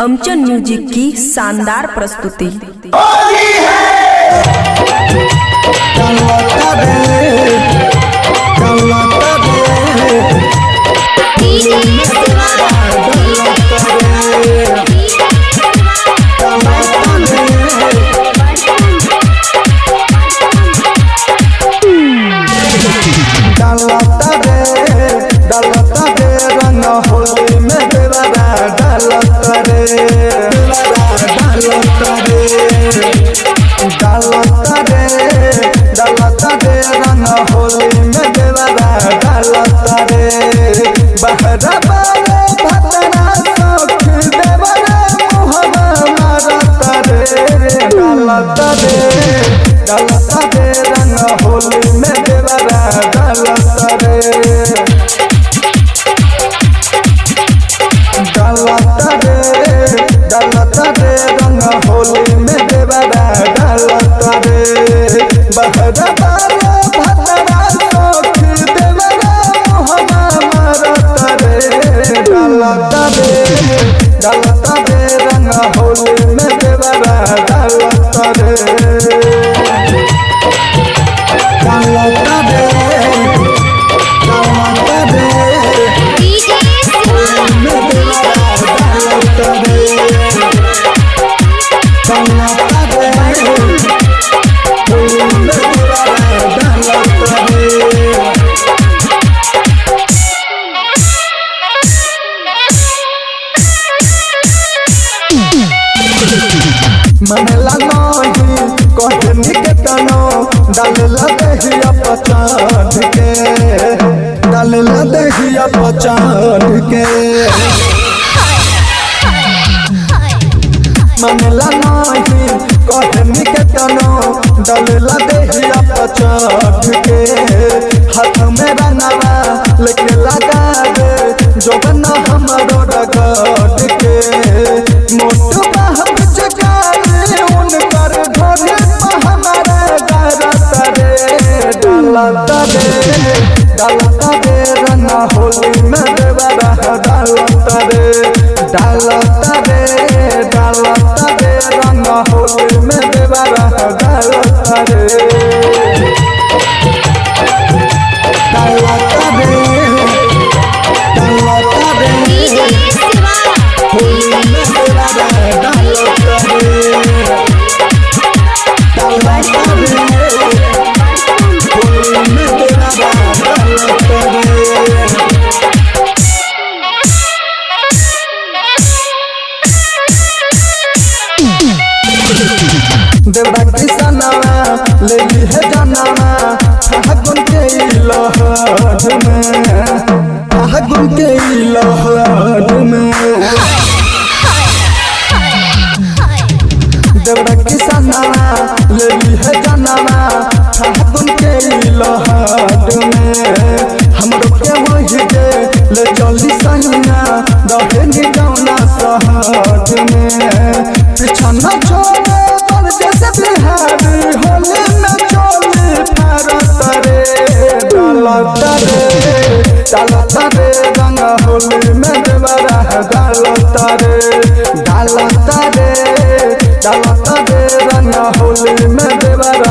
अमचन music की शानदार प्रस्तुति। मनला नहीं कहनी के तनो डालला देहिया पचान के डालला देहिया पचान के मनला नहीं कहनी के तनो डालला देहिया पचान के हाथ में रंगवा लेके लगा दे जो बना हमरो रगड़ के मोटू बाप डालता रे रंग होली में देवरा डालता रे रंग होली में देवरा डालता रे होली में देवरा डालता देवरा किसनवा ले है जानवा फागुन के लहर में देवरा किसनवा ले है जानवा फागुन के लहर में हमरो के वही के ले चली सैया रहे नि जौना शहर में पीछा न छोड़े जैसे बिहार होली में चोली भारत रे डालता रे रंग होली में देवरा डालता रे रंग होली में देवरा